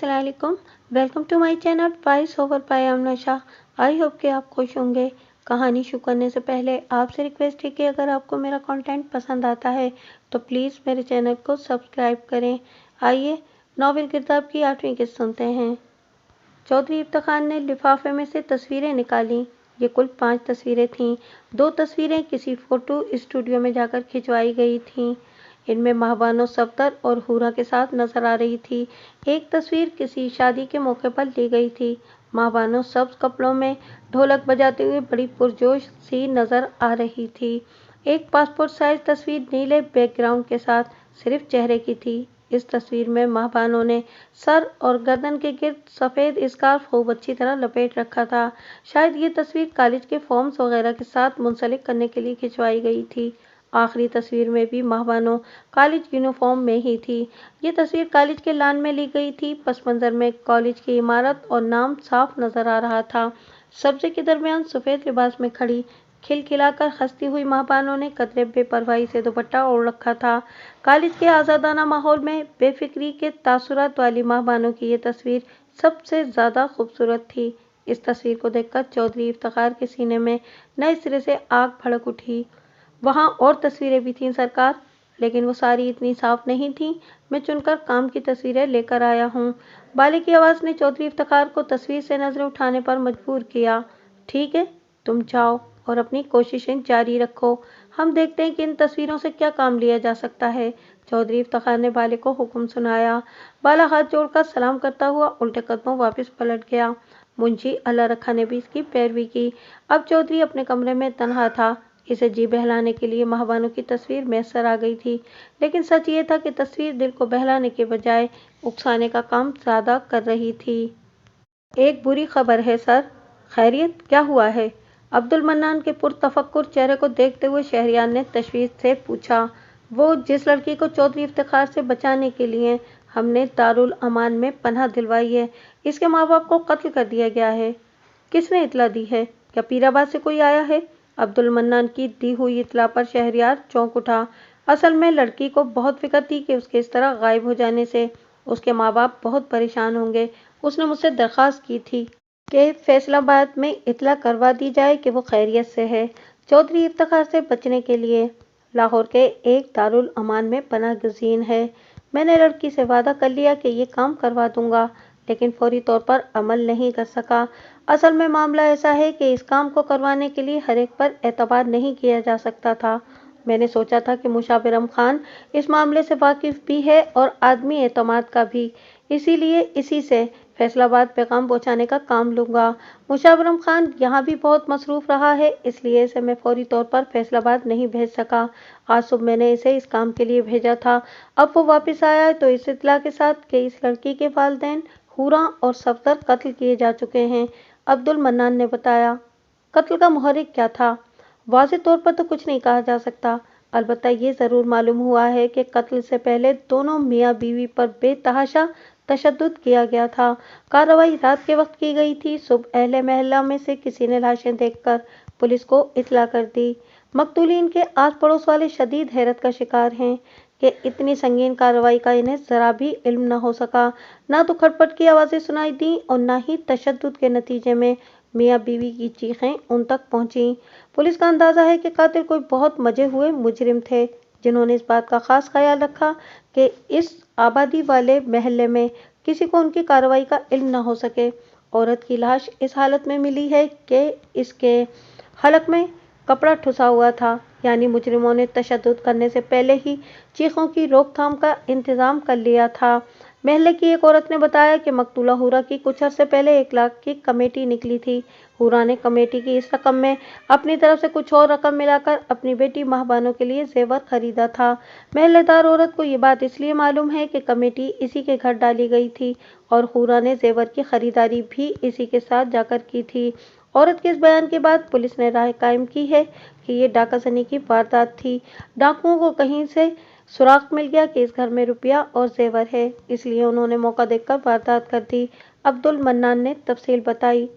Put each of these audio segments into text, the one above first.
अस्सलाम वालेकुम। Welcome to my channel voice over by Amna Shah. I hope कि आप खुश होंगे। कहानी शुरू करने से पहले आपसे रिक्वेस्ट है कि अगर आपको मेरा कंटेंट पसंद आता है तो प्लीज़ मेरे चैनल को सब्सक्राइब करें। आइए नॉवेल किताब की 8वीं किस्त सुनते हैं। चौधरी इफ्तिखार ने लिफाफे में से तस्वीरें निकालीं। ये कुल 5 तस्वीरें थीं। 2 तस्वीरें किसी फ़ोटो स्टूडियो में जाकर खिंचवाई गई थीं। इनमें महबानो सफदर और हूरा के साथ नजर आ रही थी। एक तस्वीर किसी शादी के मौके पर ली गई थी। महबानो सब्ज कपड़ों में ढोलक बजाते हुए बड़ी पुरजोश सी नजर आ रही थी। एक पासपोर्ट साइज तस्वीर नीले बैकग्राउंड के साथ सिर्फ चेहरे की थी। इस तस्वीर में महबानों ने सर और गर्दन के गिर्द सफ़ेद स्कार्फ खूब अच्छी तरह लपेट रखा था। शायद ये तस्वीर कॉलेज के फॉर्म्स वगैरह के साथ मुंसलिक करने के लिए खिंचवाई गई थी। आखिरी तस्वीर में भी महबानो कॉलेज यूनिफॉर्म में ही थी। ये तस्वीर कॉलेज के लॉन में ली गई थी। पस मंज़र में कॉलेज की इमारत और नाम साफ नजर आ रहा था। सब्जे के दरमियान सफ़ेद लिबास में खड़ी खिलखिलाकर हंसती हुई महबानों ने कतरे बेपरवाही से दुपट्टा ओढ़ रखा था। कॉलेज के आज़ादाना माहौल में बेफिक्री के तासुरात वाली महबानों की ये तस्वीर सबसे ज़्यादा खूबसूरत थी। इस तस्वीर को देखकर चौधरी इफ्तिखार के सीने में नए सिरे से आग भड़क उठी। वहाँ और तस्वीरें भी थीं सरकार, लेकिन वो सारी इतनी साफ नहीं थीं। मैं चुनकर काम की तस्वीरें लेकर आया हूँ। बाले की आवाज़ ने चौधरी इफ्तिखार को तस्वीर से नजरें उठाने पर मजबूर किया। ठीक है, तुम जाओ और अपनी कोशिशें जारी रखो। हम देखते हैं कि इन तस्वीरों से क्या काम लिया जा सकता है। चौधरी इफ्तिखार ने बाले को हुक्म सुनाया। बाला हाथ जोड़कर सलाम करता हुआ उल्टे कदमों वापस पलट गया। मुंशी अल्लाह रखा ने भी इसकी पैरवी की। अब चौधरी अपने कमरे में तन्हा था। इसे जी बहलाने के लिए महबानों की तस्वीर मैसर आ गई थी, लेकिन सच ये था कि तस्वीर दिल को बहलाने के बजाय उकसाने का काम ज़्यादा कर रही थी। एक बुरी खबर है सर। खैरियत, क्या हुआ है? अब्दुल मन्नान के पुरतफक्कुर चेहरे को देखते हुए शहरियार ने तशवीश से पूछा। वो जिस लड़की को चौधरी इफ्तिखार से बचाने के लिए हमने दारुल अमान में पनाह दिलवाई है, इसके माँ बाप को कत्ल कर दिया गया है। किसने इतला दी है? क्या पीराबाद से कोई आया है? अब्दुल मन्नान की दी हुई इतला पर शहरियार चौंक उठा। असल में लड़की को बहुत फिक्र थी कि उसके इस तरह गायब हो जाने से उसके माँ बाप बहुत परेशान होंगे। उसने मुझसे दरख्वास्त की थी कि फैसलाबाद में इतला करवा दी जाए कि वो खैरियत से है। चौधरी इफ्तिखार से बचने के लिए लाहौर के एक दारुल अमान में पनाह गुज़ीन है। मैंने लड़की से वादा कर लिया कि ये काम करवा दूंगा, लेकिन फौरी तौर पर अमल नहीं कर सका। असल में मामला ऐसा है कि इस काम को करवाने के लिए हर एक पर एतबार नहीं किया जा सकता था। मैंने सोचा था कि मुशाबिरम खान इस मामले से वाकिफ भी है और आदमी एतमाद का भी, इसीलिए इसी से फैसलाबाद पैगाम पहुंचाने का काम लूँगा। मुशाबिरम खान यहाँ भी बहुत मसरूफ़ रहा है, इसलिए इसे मैं फौरी तौर पर फैसलाबाद नहीं भेज सका। आज सुबह मैंने इसे इस काम के लिए भेजा था। अब वो वापस आया है तो इस इत्तला के साथ कि इस लड़की के वालिदैन हूरा और सफदर कत्ल किए जा चुके हैं। अब्दुल मन्नान ने बताया। कत्ल का मुहर्रिक क्या था? वाज़ेह तौर पर तो कुछ नहीं कहा जा सकता। अलबत्ता ये ज़रूर मालूम हुआ है कि कत्ल से पहले दोनों मियाँ बीवी पर बेतहाशा तशद्दुद किया गया था। कार्रवाई रात के वक्त की गई थी। सुबह अहले महल्ला में से किसी ने लाशें देखकर पुलिस को इत्तला कर दी। मकतूलीन के आस पड़ोस वाले शदीद हैरत का शिकार हैं कि इतनी संगीन कार्रवाई का इन्हें ज़रा भी इल्म न हो सका। ना तो खटपट की आवाज़ें सुनाई दी और न ही तशद्दुद के नतीजे में मियाँ बीवी की चीखें उन तक पहुंची। पुलिस का अंदाज़ा है कि कातिल कोई बहुत मजे हुए मुजरिम थे, जिन्होंने इस बात का खास ख्याल रखा कि इस आबादी वाले महल्ले में किसी को उनकी कार्रवाई का इल्म न हो सके। औरत की लाश इस हालत में मिली है कि इसके हलक में कपड़ा ठुसा हुआ था, यानी मुजरिमों ने तशद्दुद करने से पहले ही चीखों की रोकथाम का इंतजाम कर लिया था। महल्ले की एक औरत ने बताया कि मकतूला हूरा की कुछ अर्से पहले 1 लाख की कमेटी निकली थी। हूरा ने कमेटी की इस रकम में अपनी तरफ से कुछ और रकम मिलाकर अपनी बेटी महबानों के लिए जेवर खरीदा था। महल्लेदार औरत को ये बात इसलिए मालूम है कि कमेटी इसी के घर डाली गई थी और हूरा ने जेवर की खरीदारी भी इसी के साथ जाकर की थी। औरत के इस बयान के बाद पुलिस ने राय कायम की है कि ये डाकाजनी की वारदात थी। डाकुओं को कहीं से सुराग मिल गया कि इस घर में रुपया और जेवर है, इसलिए उन्होंने मौका देखकर वारदात कर दी। अब्दुल मन्नान ने तफसील बताई।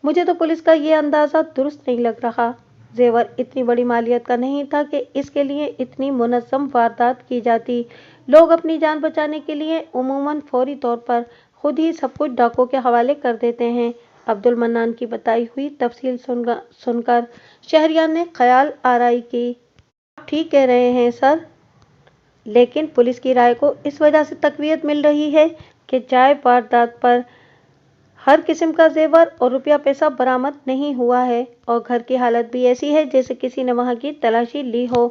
मुझे तो पुलिस का ये अंदाज़ा दुरुस्त नहीं लग रहा। जेवर इतनी बड़ी मालियत का नहीं था कि इसके लिए इतनी मुनज़्ज़म वारदात की जाती। लोग अपनी जान बचाने के लिए उमूमन फौरी तौर पर खुद ही सब कुछ डाकुओं के हवाले कर देते हैं। अब्दुल मन्नान की बताई हुई तफसील सुनकर शहरियार ने ख्याल आराई की। आप ठीक कह रहे हैं सर, लेकिन पुलिस की राय को इस वजह से तकवीत मिल रही है कि जाए वारदात पर हर किस्म का जेवर और रुपया पैसा बरामद नहीं हुआ है और घर की हालत भी ऐसी है जैसे किसी ने वहां की तलाशी ली हो।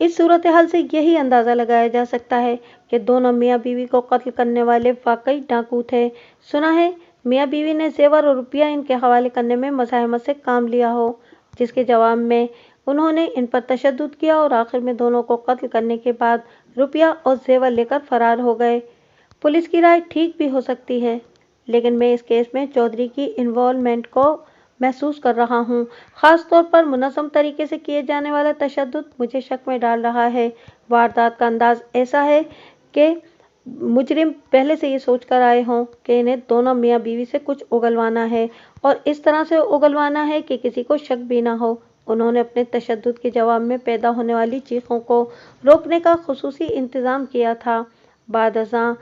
इस सूरत हाल से यही अंदाजा लगाया जा सकता है कि दोनों मियाँ बीवी को कत्ल करने वाले वाकई डाकू थे। सुना है मियाँ बीवी ने जेवर और रुपया इनके हवाले करने में मज़ाहमत से काम लिया हो, जिसके जवाब में उन्होंने इन पर तशद्दुद किया और आखिर में दोनों को कत्ल करने के बाद रुपया और जेवर लेकर फरार हो गए। पुलिस की राय ठीक भी हो सकती है, लेकिन मैं इस केस में चौधरी की इन्वॉल्वमेंट को महसूस कर रहा हूँ। ख़ास तौर पर मुनज़्ज़म तरीके से किए जाने वाला तशद्दुद मुझे शक में डाल रहा है। वारदात का अंदाज ऐसा है कि मुजरिम पहले से ये सोच कर आए हों कि इन्हें दोनों मियाँ बीवी से कुछ उगलवाना है और इस तरह से उगलवाना है कि किसी को शक भी ना हो। उन्होंने अपने तशद्दुद के जवाब में पैदा होने वाली चीखों को रोकने का खुसूसी इंतज़ाम किया था बाद अज़ां,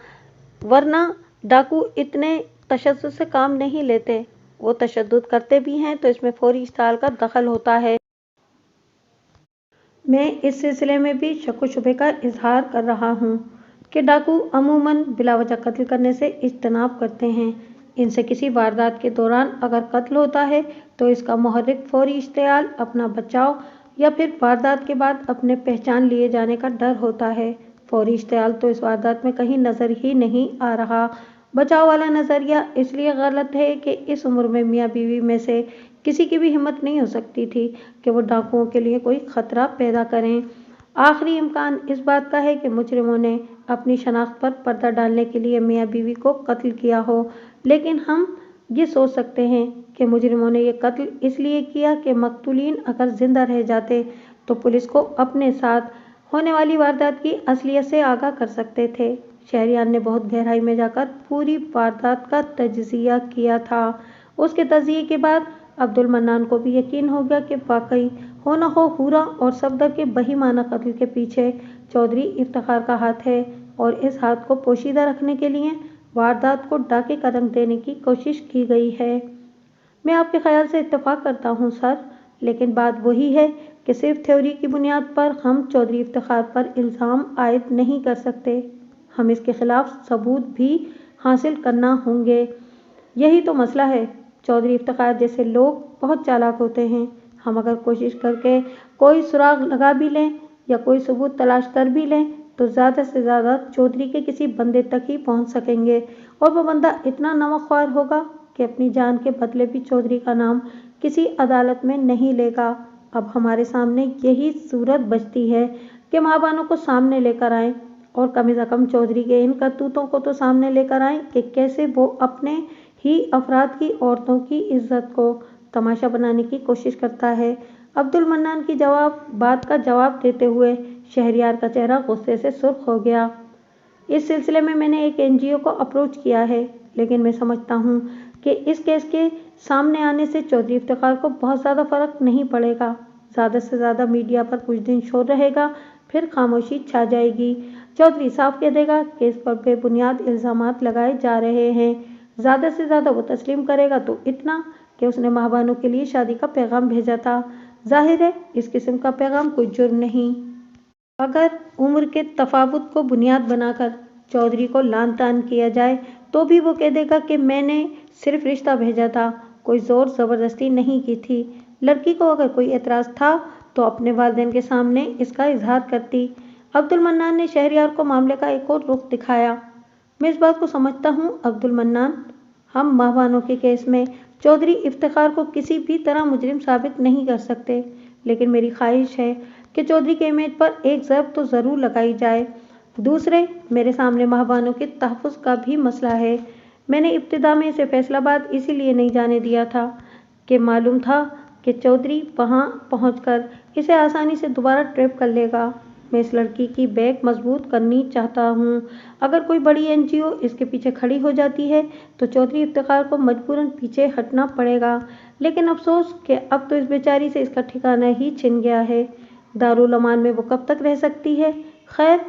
वरना डाकू इतने तशद्दुद से काम नहीं लेते। वो तशद्दुद करते भी हैं तो इसमें फौरी इस्तेमाल का दखल होता है। मैं इस सिलसिले में भी शक व शुबे का इजहार कर रहा हूँ कि डाकू अमूमन बिलावजह कत्ल करने से इज्तनाब करते हैं। इनसे किसी वारदात के दौरान अगर कत्ल होता है तो इसका मुहर्रिक फौरी इश्तियाल, अपना बचाव या फिर वारदात के बाद अपने पहचान लिए जाने का डर होता है। फौरी इश्तियाल तो इस वारदात में कहीं नज़र ही नहीं आ रहा। बचाव वाला नज़रिया इसलिए गलत है कि इस उम्र में मियाँ बीवी में से किसी की भी हिम्मत नहीं हो सकती थी कि वो डाकुओं के लिए कोई खतरा पैदा करें। आखिरी इम्कान इस बात का है कि मुजरिमों ने अपनी शनाख्त पर पर्दा डालने के लिए मियाँ बीवी को कत्ल किया हो, लेकिन हम ये सोच सकते हैं कि मुजरिमों ने ये कत्ल इसलिए किया कि मकतूलीन अगर जिंदा रह जाते तो पुलिस को अपने साथ होने वाली वारदात की असलियत से आगाह कर सकते थे। शहरियार ने बहुत गहराई में जाकर पूरी वारदात का तज्जिया किया था। उसके तज्जिये के बाद अब्दुल मन्नान को भी यकीन हो गया कि वाकई हो न हो हूरा और सफदर के बहीमाना कत्ल के पीछे चौधरी इफ्तिखार का हाथ है और इस हाथ को पोशीदा रखने के लिए वारदात को डाके का रंग देने की कोशिश की गई है। मैं आपके ख्याल से इत्तेफाक करता हूँ सर, लेकिन बात वही है कि सिर्फ थ्योरी की बुनियाद पर हम चौधरी इफ्तिखार पर इल्ज़ाम आयद नहीं कर सकते। हम इसके खिलाफ सबूत भी हासिल करना होंगे। यही तो मसला है। चौधरी इफ्तिखार जैसे लोग बहुत चालाक होते हैं। हम अगर कोशिश करके कोई सुराग लगा भी लें या कोई सबूत तलाश कर भी लें तो ज़्यादा से ज़्यादा चौधरी के किसी बंदे तक ही पहुंच सकेंगे और वो बंदा इतना नमकख्वार होगा कि अपनी जान के बदले भी चौधरी का नाम किसी अदालत में नहीं लेगा। अब हमारे सामने यही सूरत बचती है कि महाबानों को सामने लेकर आएँ और कम से कम चौधरी के इन करतूतों को तो सामने लेकर आएँ कि कैसे वो अपने ही अफराद की औरतों की इज्जत को तमाशा बनाने की कोशिश करता है। अब्दुल मन्नान की बात का जवाब देते हुए शहरियार का चेहरा गुस्से से सुर्ख हो गया। इस सिलसिले में मैंने एक एनजीओ को अप्रोच किया है, लेकिन मैं समझता हूँ कि इस केस के सामने आने से चौधरी इफ्तिखार को बहुत ज़्यादा फर्क नहीं पड़ेगा। ज़्यादा से ज़्यादा मीडिया पर कुछ दिन शोर रहेगा, फिर खामोशी छा जाएगी। चौधरी साफ कह देगा कि इस पर बेबुनियाद इल्ज़ामात लगाए जा रहे हैं। ज़्यादा से ज़्यादा वो तस्लीम करेगा तो इतना कि उसने महाबानों के लिए शादी का पैगाम भेजा था। जाहिर है इस किस्म का पैगाम कोई जुर्म नहीं। अगर उम्र के तफावुत को बुनियाद बनाकर चौधरी को लान तान किया जाए तो भी वो कह देगा कि मैंने सिर्फ रिश्ता भेजा था, कोई ज़ोर ज़बरदस्ती नहीं की थी। लड़की को अगर कोई एतराज़ था तो अपने वालिदैन के सामने इसका इजहार करती। अब्दुल मन्नान ने शहरियार को मामले का एक और रुख दिखाया। मैं इस बात को समझता हूँ अब्दुल मन्नान, हम महाबानों के केस में चौधरी इफ्तिखार को किसी भी तरह मुजरिम साबित नहीं कर सकते, लेकिन मेरी ख्वाहिश है कि चौधरी के इमेज पर एक ज़रब तो ज़रूर लगाई जाए। दूसरे, मेरे सामने महाबानों के तहफ़्फ़ुज़ का भी मसला है। मैंने इब्तिदा में इसे फैसलाबाद इसीलिए नहीं जाने दिया था कि मालूम था कि चौधरी वहाँ पहुँचकर इसे आसानी से दोबारा ट्रैप कर लेगा। मैं इस लड़की की बैक मजबूत करनी चाहता हूँ। अगर कोई बड़ी एनजीओ इसके पीछे खड़ी हो जाती है तो चौधरी इफ्तिखार को मजबूरन पीछे हटना पड़ेगा, लेकिन अफसोस कि अब तो इस बेचारी से इसका ठिकाना ही छिन गया है। दारुल अमान में वो कब तक रह सकती है? खैर,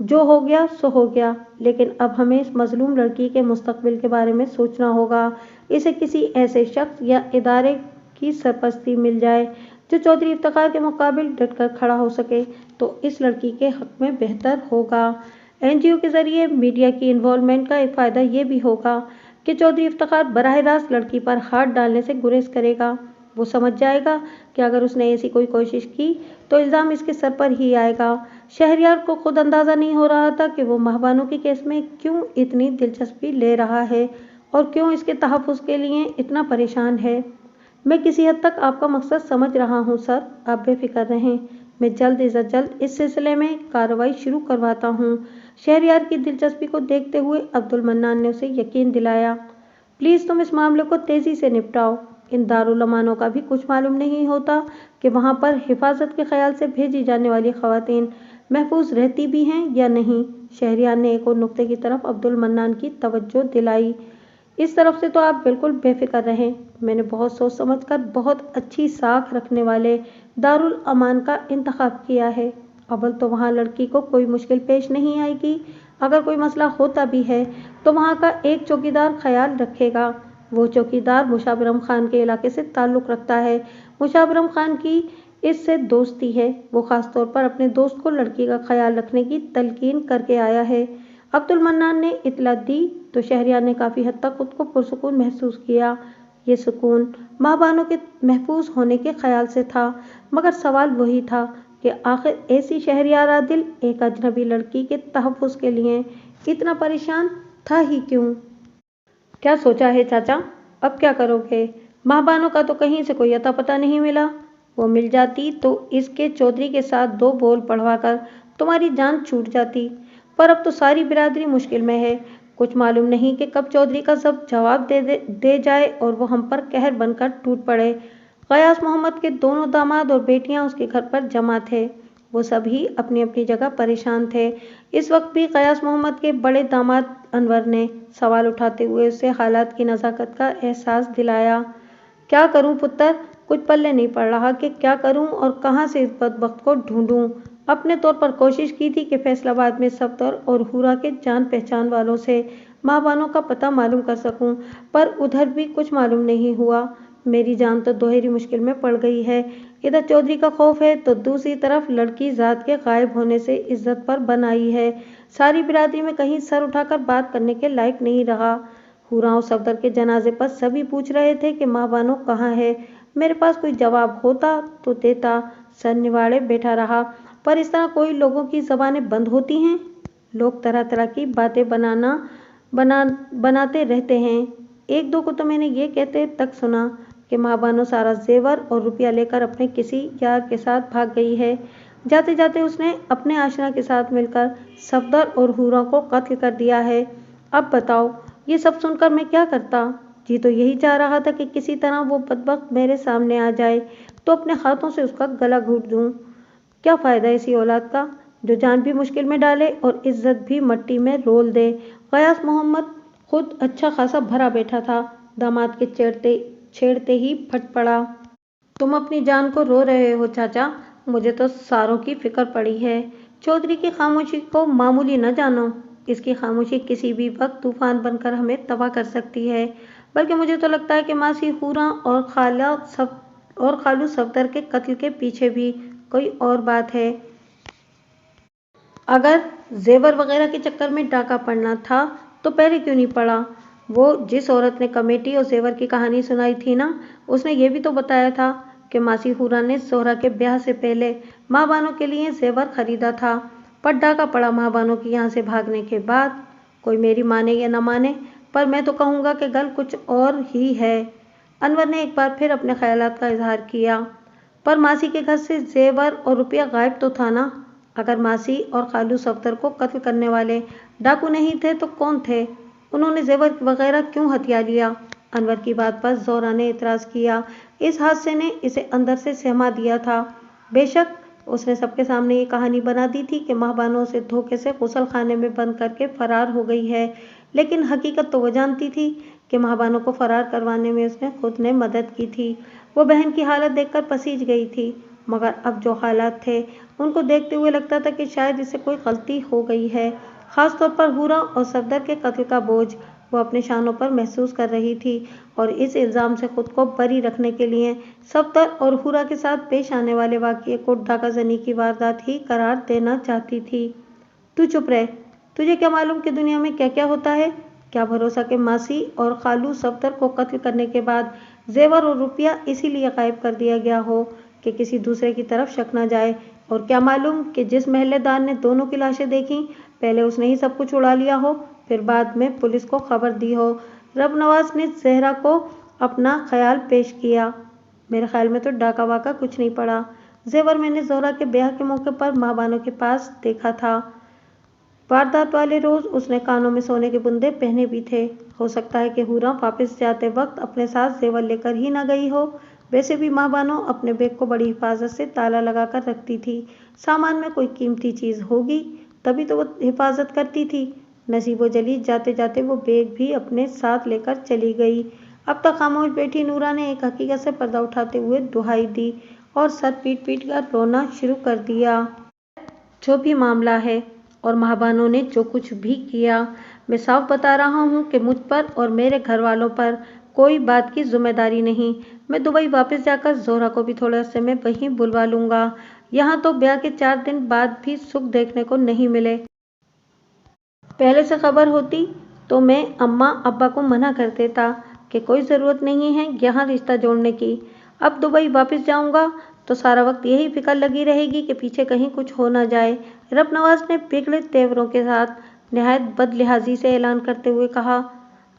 जो हो गया सो हो गया, लेकिन अब हमें इस मजलूम लड़की के मुस्तकबिल के बारे में सोचना होगा। इसे किसी ऐसे शख्स या इदारे की सरपरस्ती मिल जाए जो चौधरी इफ्तिखार के मुकाबिल डटकर खड़ा हो सके तो इस लड़की के हक में बेहतर होगा। एनजीओ के जरिए मीडिया की इन्वॉल्वमेंट का एक फ़ायदा ये भी होगा कि चौधरी इफ्तिखार बराह रास्त लड़की पर हाथ डालने से गुरेज करेगा। वो समझ जाएगा कि अगर उसने ऐसी कोई कोशिश की तो इल्ज़ाम इसके सर पर ही आएगा। शहरयार को खुद अंदाज़ा नहीं हो रहा था कि वो महबानो के केस में क्यों इतनी दिलचस्पी ले रहा है और क्यों इसके तहफ़्फ़ुज़ के लिए इतना परेशान है। मैं किसी हद तक आपका मकसद समझ रहा हूँ सर, आप बेफिक्र रहें। मैं जल्द से जल्द इस सिलसिले में कार्रवाई शुरू करवाता हूँ। शहरयार की दिलचस्पी को देखते हुए अब्दुल मन्नान ने उसे यकीन दिलाया। प्लीज़ तुम इस मामले को तेज़ी से निपटाओ। इन दारुल अमानों का भी कुछ मालूम नहीं होता कि वहाँ पर हिफाजत के ख्याल से भेजी जाने वाली ख़वातीन महफूज रहती भी हैं या नहीं। शहरयार ने एक और नुक्ते की तरफ अब्दुल मन्नान की तवज्जो दिलाई। इस तरफ से तो आप बिल्कुल बेफिक्र रहें। मैंने बहुत सोच समझकर बहुत अच्छी साख रखने वाले दारुल अमान का इंतखाब किया है। अव्वल तो वहाँ लड़की को कोई मुश्किल पेश नहीं आएगी। अगर कोई मसला होता भी है तो वहाँ का एक चौकीदार ख्याल रखेगा। वो चौकीदार मुशाबरम खान के इलाके से ताल्लुक़ रखता है। मुशाबरम खान की इससे दोस्ती है। वो ख़ास तौर पर अपने दोस्त को लड़की का ख्याल रखने की तलकीन करके आया है। अब्दुल मन्नान ने इतला दी तो शहरयार ने काफ़ी हद तक खुद को पुरसुकून महसूस किया। ये सुकून महबानों के महफूज होने के ख्याल से था, मगर सवाल वही था कि आखिर ऐसी शहरयार आदिल एक अजनबी लड़की के तहफ़्फ़ुज़ के लिए इतना परेशान था ही क्यों? क्या सोचा है चाचा? अब क्या करोगे? महबानों का तो कहीं से कोई अता पता नहीं मिला। वो मिल जाती तो इसके चौधरी के साथ दो बोल पढ़वा कर तुम्हारी जान छूट जाती। पर अब तो सारी बिरादरी मुश्किल में है। कुछ मालूम नहीं कि कब चौधरी का सब जवाब दे जाए और वो हम पर कहर बनकर टूट पड़े। गयास मोहम्मद के दोनों दामाद और बेटियां उसके घर पर जमा थे। वो सभी अपनी अपनी जगह परेशान थे। इस वक्त भी गयास मोहम्मद के बड़े दामाद अनवर ने सवाल उठाते हुए उसे हालात की नज़ाकत का एहसास दिलाया। क्या करूं पुत्र, कुछ पल्ले नहीं पड़ रहा कि क्या करूं और कहां से इस बदबख्त को ढूंढूं। अपने तौर पर कोशिश की थी कि फैसलाबाद में सफदर और हुरा के जान पहचान वालों से महबानों का पता मालूम कर सकूं, पर उधर भी कुछ मालूम नहीं हुआ। मेरी जान तो दोहरी मुश्किल में पड़ गई है। इधर चौधरी का खौफ है तो दूसरी तरफ लड़की ज़ात के गायब होने से इज्जत पर बन आई है। सारी बिरादरी में कहीं सर उठाकर बात करने के लायक नहीं रहा। हुरा और सफदर के जनाजे पर सभी पूछ रहे थे कि महबानो कहाँ है। मेरे पास कोई जवाब होता तो देता, सर निवाड़े बैठा रहा। पर इस तरह कोई लोगों की ज़बानें बंद होती हैं। लोग तरह तरह की बातें बनाते रहते हैं। एक दो को तो मैंने ये कहते तक सुना कि महबानो सारा जेवर और रुपया लेकर अपने किसी यार के साथ भाग गई है। जाते जाते उसने अपने आशना के साथ मिलकर सफदर और हुरा को कत्ल कर दिया है। अब बताओ, ये सब सुनकर मैं क्या करता? जी तो यही चाह रहा था कि किसी तरह वो बदबख्त मेरे सामने आ जाए तो अपने हाथों से उसका गला घोंट दूं। क्या फ़ायदा ऐसी औलाद का जो जान भी मुश्किल में डाले और इज्जत भी मट्टी में रोल दे। गयास मोहम्मद खुद अच्छा खासा भरा बैठा था। दामाद के छेड़ते ही फट पड़ा। तुम अपनी जान को रो रहे हो चाचा, मुझे तो सारों की फिक्र पड़ी है। चौधरी की खामोशी को मामूली न जानो। इसकी खामोशी किसी भी वक्त तूफान बनकर हमें तबाह कर सकती है। बल्कि मुझे तो लगता है कि मासी हुरा और खालू सफदर के कत्ल के पीछे भी कोई और बात है। अगर जेवर वगैरह के चक्कर में डाका पड़ना था तो पहले क्यों नहीं पड़ा? वो जिस औरत ने कमेटी और जेवर की कहानी सुनाई थी ना, उसने ये भी तो बताया था कि मासी हुरा ने जोहरा के ब्याह से पहले महबानो के लिए जेवर खरीदा था। पर डाका पड़ा महबानो की यहाँ से भागने के बाद। कोई मेरी माने या न माने, पर मैं तो कहूँगा कि गल कुछ और ही है। अनवर ने एक बार फिर अपने ख्यालात का इजहार किया। पर मासी के घर से जेवर और रुपया गायब तो था ना। अगर मासी और खालू सफदर को कत्ल करने वाले डाकू नहीं थे तो कौन थे? उन्होंने जेवर वगैरह क्यों हथिया लिया? अनवर की बात पर जोहरा ने इतराज़ किया। इस हादसे ने इसे अंदर से सहमा दिया था। बेशक उसने सबके सामने ये कहानी बना दी थी कि महबानो से धोखे से गुसल खाने में बंद करके फरार हो गई है, लेकिन हकीकत तो वो जानती थी कि महबानो को फरार करवाने में उसने खुद ने मदद की थी। वो बहन की हालत देखकर पसीज गई थी। मगर अब जो हालात थे उनको देखते हुए लगता था कि शायद इससे कोई गलती हो गई है। खास तौर पर हुरा और सफदर के कत्ल का बोझ वो अपने शानों पर महसूस कर रही थी और इस इल्ज़ाम से खुद को बरी रखने के लिए सफदर और हुरा के साथ पेश आने वाले वाक़ये को डाका ज़नी की वारदात ही करार देना चाहती थी। तू चुप रह, तुझे क्या मालूम कि दुनिया में क्या क्या होता है। क्या भरोसा कि मासी और खालू सफदर को कत्ल करने के बाद जेवर और रुपया इसीलिए गायब कर दिया गया हो कि किसी दूसरे की तरफ शक न जाए। और क्या मालूम कि जिस महल्लेदार ने दोनों की लाशें देखी पहले उसने ही सब कुछ उड़ा लिया हो, फिर बाद में पुलिस को खबर दी हो। रब नवाज ने जहरा को अपना ख्याल पेश किया। मेरे ख्याल में तो डाका वाका कुछ नहीं पड़ा। जेवर मैंने जोहरा के ब्याह के मौके पर महाबानों के पास देखा था। वारदात वाले रोज उसने कानों में सोने के बुंदे पहने भी थे। हो सकता है कि हुरा वापस जाते वक्त अपने साथ जेवर लेकर ही न गई हो। वैसे भी माँ बानो अपने बैग को बड़ी हिफाजत से ताला लगाकर रखती थी। सामान में कोई कीमती चीज होगी तभी तो वो हिफाजत करती थी। नसीबो जली जाते जाते वो बैग भी अपने साथ लेकर चली गई। अब तक खामोश बैठी नूरा ने एक हकीकत से पर्दा उठाते हुए दुहाई दी और सर पीट पीट कर रोना शुरू कर दिया। जो भी मामला है और महाबानों ने जो कुछ भी किया, मैं साफ बता रहा हूँ कि मुझ पर और मेरे घर वालों पर कोई बात की जिम्मेदारी नहीं। मैं दुबई वापस जाकर जोहरा को भी थोड़े अरसे में वहीं बुलवा लूँगा। यहाँ तो ब्याह के 4 दिन बाद भी सुख देखने को नहीं मिले। पहले से खबर होती तो मैं अम्मा अब्बा को मना कर देता कि कोई ज़रूरत नहीं है यहाँ रिश्ता जोड़ने की। अब दुबई वापस जाऊँगा तो सारा वक्त यही फिक्र लगी रहेगी कि पीछे कहीं कुछ हो ना जाए। रब नवाज ने बिगड़े तेवरों के साथ नहायत बदलिहाजी से ऐलान करते हुए कहा।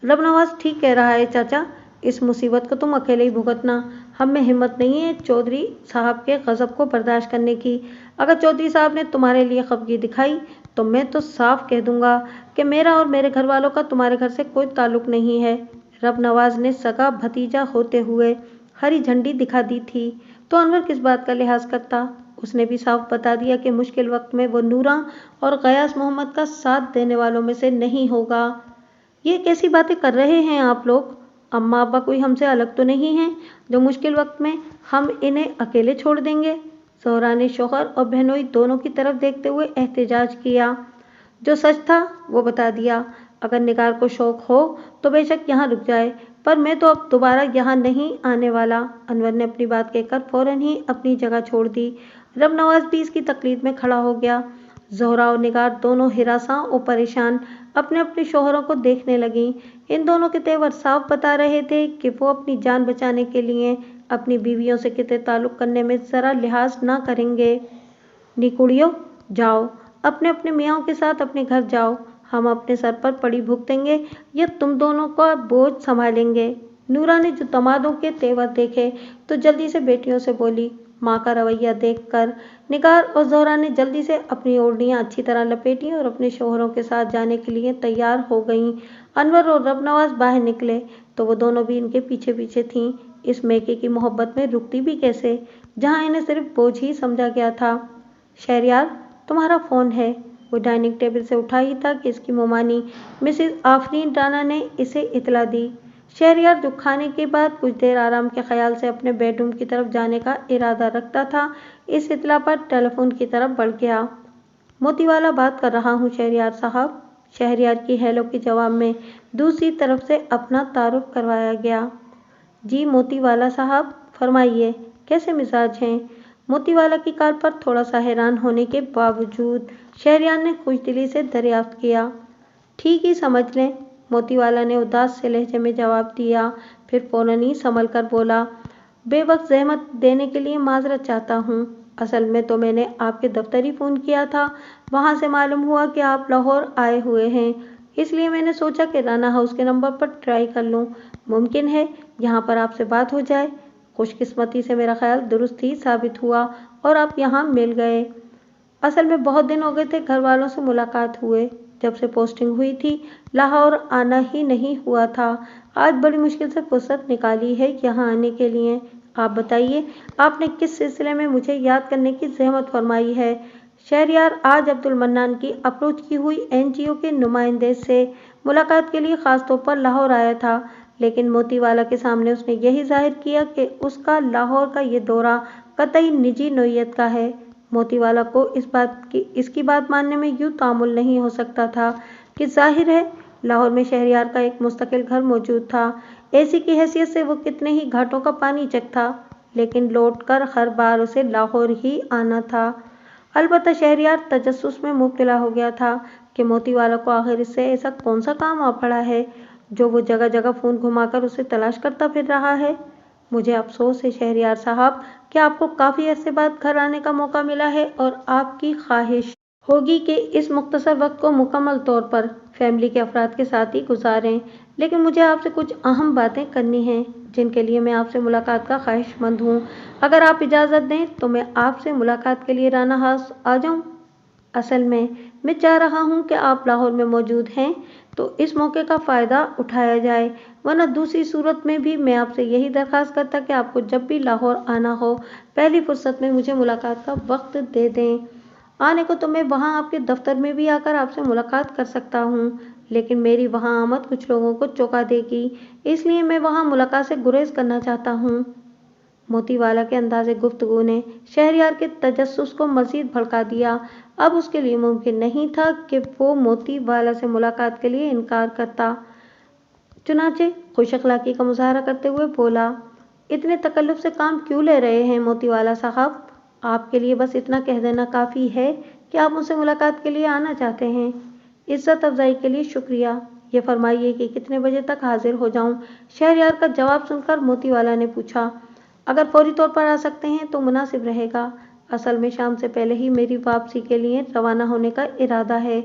रब नवाज ठीक कह रहा है चाचा, इस मुसीबत को तुम अकेले ही भुगतना। हम में हिम्मत नहीं है चौधरी साहब के गज़ब को बर्दाश्त करने की। अगर चौधरी साहब ने तुम्हारे लिए खफगी दिखाई तो मैं तो साफ कह दूंगा कि मेरा और मेरे घर वालों का तुम्हारे घर से कोई ताल्लुक नहीं है। रब नवाज ने सगा भतीजा होते हुए हरी झंडी दिखा दी थी तो अनवर किस बात का लिहाज करता। उसने भी साफ बता दिया कि मुश्किल वक्त में वो नूरा और गयास मोहम्मद का साथ देने वालों में से नहीं होगा। ये कैसी बातें कर रहे हैं आप लोग? अम्मा अब्बा कोई हमसे अलग तो नहीं हैं जो मुश्किल वक्त में हम इन्हें अकेले छोड़ देंगे। जोहरा ने शौहर और बहनोई दोनों की तरफ देखते हुए एहतजाज किया। जो सच था वो बता दिया। अगर निगार को शौक हो तो बेशक यहाँ रुक जाए, पर मैं तो अब दोबारा यहाँ नहीं आने वाला। अनवर ने अपनी बात कहकर फौरन ही अपनी जगह छोड़ दी। रब नवाज भी इसकी तकलीफ में खड़ा हो गया। जोहरा और निगार दोनों हिरासां और परेशान अपने अपने शौहरों को देखने लगीं। इन दोनों के तेवर साफ बता रहे थे कि वो अपनी जान बचाने के लिए अपनी बीवियों से कितने ताल्लुक करने में ज़रा लिहाज ना करेंगे। निकुड़ियों, जाओ अपने अपने मियाँओं के साथ अपने घर जाओ। हम अपने सर पर पड़ी भुगतेंगे या तुम दोनों का बोझ संभालेंगे। नूरा ने जो दमादों के तेवर देखे तो जल्दी से बेटियों से बोली। माँ का रवैया देखकर निगार और जोहरा ने जल्दी से अपनी ओढ़नियाँ अच्छी तरह लपेटी और अपने शौहरों के साथ जाने के लिए तैयार हो गईं। अनवर और रब नवाज बाहर निकले तो वो दोनों भी इनके पीछे पीछे थीं। इस मैके की मोहब्बत में रुकती भी कैसे, जहाँ इन्हें सिर्फ बोझ ही समझा गया था। शहरयार, तुम्हारा फ़ोन है। वो डाइनिंग टेबल से उठा ही था कि इसकी मोमानी मिसिज आफरीन राना ने इसे इतला दी। शहरयार जो खाने के बाद कुछ देर आराम के ख्याल से अपने बेडरूम की तरफ जाने का इरादा रखता था, इस इतला पर टेलीफोन की तरफ बढ़ गया। मोतीवाला बात कर रहा हूँ शहरयार साहब। शहरयार की हेलो के जवाब में दूसरी तरफ से अपना तारुफ करवाया गया। जी मोतीवाला साहब, फरमाइए, कैसे मिजाज हैं? मोतीवाला की कॉल पर थोड़ा सा हैरान होने के बावजूद शहरयार ने खुशदिली से दरियाफ्त किया। ठीक ही समझ लें, मोतीवाला ने उदास से लहजे में जवाब दिया। फिर फौरन ही संभल कर बोला, बेवक्त जहमत देने के लिए माजरत चाहता हूँ। असल में तो मैंने आपके दफ्तर ही फ़ोन किया था, वहाँ से मालूम हुआ कि आप लाहौर आए हुए हैं, इसलिए मैंने सोचा कि राना हाउस के नंबर पर ट्राई कर लूँ। मुमकिन है यहाँ पर आपसे बात हो जाए। खुशकिस्मती से मेरा ख्याल दुरुस्त ही साबित हुआ और आप यहाँ मिल गए। असल में बहुत दिन हो गए थे घर वालों से मुलाकात हुए। जब से पोस्टिंग हुई थी लाहौर आना ही नहीं हुआ था। आज बड़ी मुश्किल से फुर्सत निकाली है यहाँ आने के लिए। आप बताइए, आपने किस सिलसिले में मुझे याद करने की जहमत फरमाई है? शहरयार आज अब्दुल मन्नान की अप्रोच की हुई एनजीओ के नुमाइंदे से मुलाकात के लिए ख़ास तौर पर लाहौर आया था, लेकिन मोतीवाला के सामने उसने यही जाहिर किया कि उसका लाहौर का ये दौरा कतई निजी नोयत का है। मोतीवाला को इसकी बात मानने में यूं तामुल नहीं हो सकता था कि जाहिर है लाहौर में शहरयार का एक मुस्तकिल घर मौजूद था। एसी की हैसियत से वो कितने ही घाटों का पानी चखता, लेकिन लौटकर हर बार उसे लाहौर ही आना था। अलबत्ता शहरयार तजस्सुस में मुब्तला हो गया था कि मोतीवाला को आखिर इससे ऐसा कौन सा काम आ पड़ा है जो वो जगह जगह फ़ोन घुमाकर उसे तलाश करता फिर रहा है। मुझे अफसोस है शहरयार साहब कि आपको काफ़ी अरसे बाद घर आने का मौका मिला है और आपकी ख्वाहिश होगी कि इस मुख्तसर वक्त को मुकम्मल तौर पर फैमिली के अफराद के साथ ही गुजारें, लेकिन मुझे आपसे कुछ अहम बातें करनी हैं जिनके लिए मैं आपसे मुलाकात का ख्वाहिशमंद हूँ। अगर आप इजाज़त दें तो मैं आपसे मुलाकात के लिए राना हाउस आ जाऊँ। असल में मैं चाह रहा हूँ कि आप लाहौर में मौजूद हैं तो इस मौके का फ़ायदा उठाया जाए, वरना दूसरी सूरत में भी मैं आपसे यही दरख्वास्त करता कि आपको जब भी लाहौर आना हो पहली फुर्सत में मुझे मुलाकात का वक्त दे दें। आने को तो मैं वहाँ आपके दफ्तर में भी आकर आपसे मुलाकात कर सकता हूँ, लेकिन मेरी वहाँ आमद कुछ लोगों को चौंका देगी, इसलिए मैं वहाँ मुलाकात से गुरेज करना चाहता हूँ। मोतीवाला के अंदाज़े गुफ्तगू ने शहरयार के तजस्सुस को मज़ीद भड़का दिया। अब उसके लिए मुमकिन नहीं था कि वो मोतीवाला से मुलाकात के लिए इनकार करता। चुनाचे खुश अखलाकी का मुजाहरा करते हुए बोला, इतने तकल्लुफ़ से काम क्यों ले रहे हैं मोतीवाला साहब? आपके लिए बस इतना कह देना काफ़ी है कि आप मुझसे मुलाकात के लिए आना चाहते हैं। इज़्ज़त अफ़ज़ाई के लिए शुक्रिया। ये फरमाइए कि कितने बजे तक हाजिर हो जाऊं? शहरयार का जवाब सुनकर मोतीवाला ने पूछा, अगर फौरी तौर पर आ सकते हैं तो मुनासिब रहेगा। असल में शाम से पहले ही मेरी वापसी के लिए रवाना होने का इरादा है।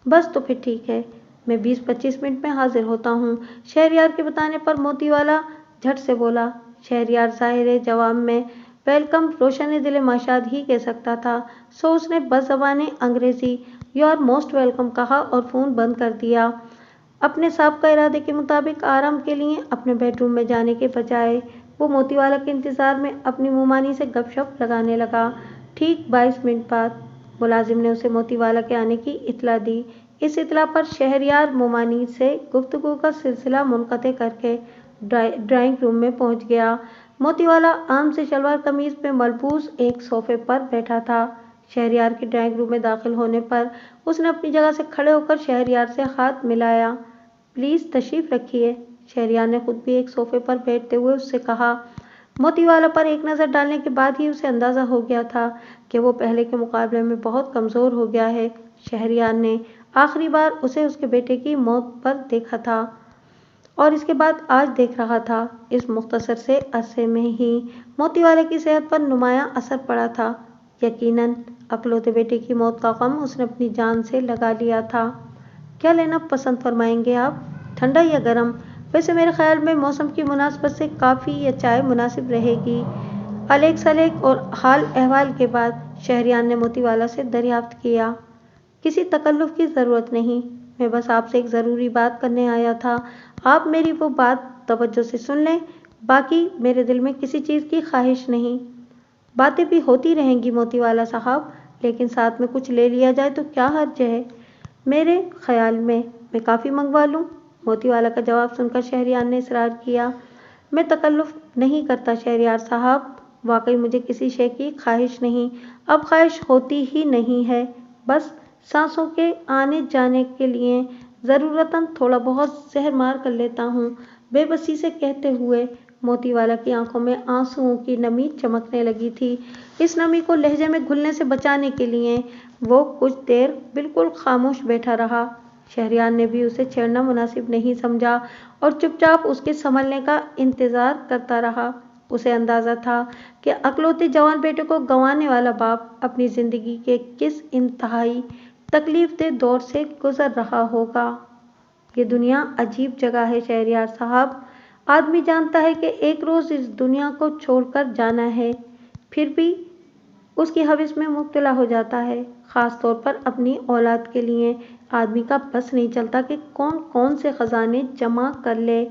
बस तो फिर ठीक है, मैं 20-25 मिनट में हाजिर होता हूँ। शहरयार के बताने पर मोतीवाला झट से बोला। शहरयार ज़ाहिर जवाब में वेलकम रोशन दिल माशाद ही कह सकता था, सो उसने बज़बाने अंग्रेज़ी यू आर मोस्ट वेलकम कहा और फ़ोन बंद कर दिया। अपने साबका इरादे के मुताबिक आराम के लिए अपने बेडरूम में जाने के बजाय वो मोतीवाला के इंतज़ार में अपनी मुमानी से गपशप लगाने लगा। ठीक 22 मिनट बाद मुलाजिम ने उसे मोतीवाला के आने की इत्तला दी। इस इत्तला पर शहरयार मुमानी से गुफ्तगू का सिलसिला मुनक़ते करके ड्राइंग रूम में पहुंच गया। मोतीवाला आम से शलवार कमीज में मलबूस एक सोफे पर बैठा था। शहरयार के ड्राइंग रूम में दाखिल होने पर उसने अपनी जगह से खड़े होकर शहरयार से हाथ मिलाया। प्लीज़ तशरीफ़ रखिए, शहरयार ने खुद भी एक सोफे पर बैठते हुए उससे कहा। मोतीवाला पर एक नज़र डालने के बाद ही उसे अंदाज़ा हो गया था कि वो पहले के मुकाबले में बहुत कमज़ोर हो गया है। शहरयार ने आखिरी बार उसे उसके बेटे की मौत पर देखा था और इसके बाद आज देख रहा था। इस मुख्तसर से अरसे में ही मोतीवाले की सेहत पर नुमायां असर पड़ा था। यकीनन अकलौते बेटे की मौत का गम उसने अपनी जान से लगा लिया था। क्या लेना पसंद फरमाएंगे आप, ठंडा या गर्म? वैसे मेरे ख्याल में मौसम की मुनासबत से काफ़ी या चाय मुनासिब रहेगी। अलेक सलेक और हाल अहवाल के बाद शहरयार ने मोतीवाला से दरियाफ्त किया, किसी तकल्लुफ़ की ज़रूरत नहीं, मैं बस आपसे एक ज़रूरी बात करने आया था। आप मेरी वो बात तवज्जो से सुन लें, बाकी मेरे दिल में किसी चीज़ की ख्वाहिश नहीं। बातें भी होती रहेंगी मोतीवाला साहब, लेकिन साथ में कुछ ले लिया जाए तो क्या हर्ज है? मेरे ख्याल में मैं काफ़ी मंगवा लूँ। मोतीवाला का जवाब सुनकर शहरयार ने इसरार किया, मैं तकल्लुफ़ नहीं करता शहरयार साहब, वाकई मुझे किसी शे की ख्वाहिश नहीं, अब ख्वाहिश होती ही नहीं है। बस सांसों के आने जाने के लिए ज़रूरतन थोड़ा बहुत जहर मार कर लेता हूँ। बेबसी से कहते हुए मोतीवाला की आंखों में आंसुओं की नमी चमकने लगी थी। इस नमी को लहजे में घुलने से बचाने के लिए वो कुछ देर बिल्कुल खामोश बैठा रहा। शहरयार ने भी उसे छेड़ना मुनासिब नहीं समझा और चुपचाप उसके संभलने का इंतज़ार करता रहा। उसे अंदाज़ा था कि अकलौते जवान बेटे को गंवाने वाला बाप अपनी ज़िंदगी के किस इंतहाई तकलीफ़देह दौर से गुज़र रहा होगा। ये दुनिया अजीब जगह है शहरयार साहब, आदमी जानता है कि एक रोज़ इस दुनिया को छोड़कर जाना है, फिर भी उसकी हवस में मुब्तला हो जाता है, ख़ास तौर पर अपनी औलाद के लिए। आदमी का बस नहीं चलता कि कौन कौन से ख़जाने जमा कर ले।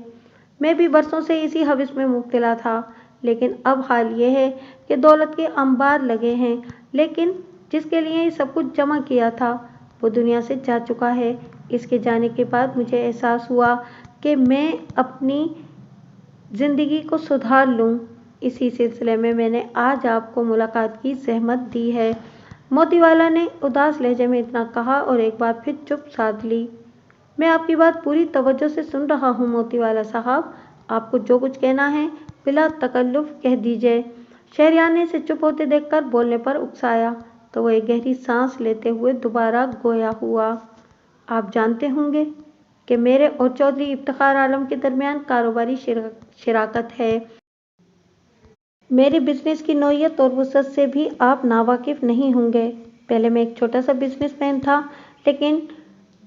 मैं भी बरसों से इसी हवस में मुब्तला था, लेकिन अब हाल ये है कि दौलत के अंबार लगे हैं, लेकिन जिसके लिए ये सब कुछ जमा किया था वो दुनिया से जा चुका है। इसके जाने के बाद मुझे एहसास हुआ कि मैं अपनी ज़िंदगी को सुधार लूँ, इसी सिलसिले में मैंने आज आपको मुलाकात की ज़हमत दी है। मोतीवाला ने उदास लहजे में इतना कहा और एक बार फिर चुप साध ली। मैं आपकी बात पूरी तवज्जो से सुन रहा हूँ मोतीवाला साहब, आपको जो कुछ कहना है बिला तकल्लुफ़ कह दीजिए। शहरयार ने इसे चुप होते देखकर बोलने पर उकसाया तो वो एक गहरी सांस लेते हुए दोबारा गोया हुआ। आप जानते होंगे कि मेरे और चौधरी इफ्तिखार आलम के दरमियान कारोबारी शराकत है। मेरी बिजनेस की नौयत और वुसअत से भी आप नावाकिफ नहीं होंगे। पहले मैं एक छोटा सा बिजनेसमैन था, लेकिन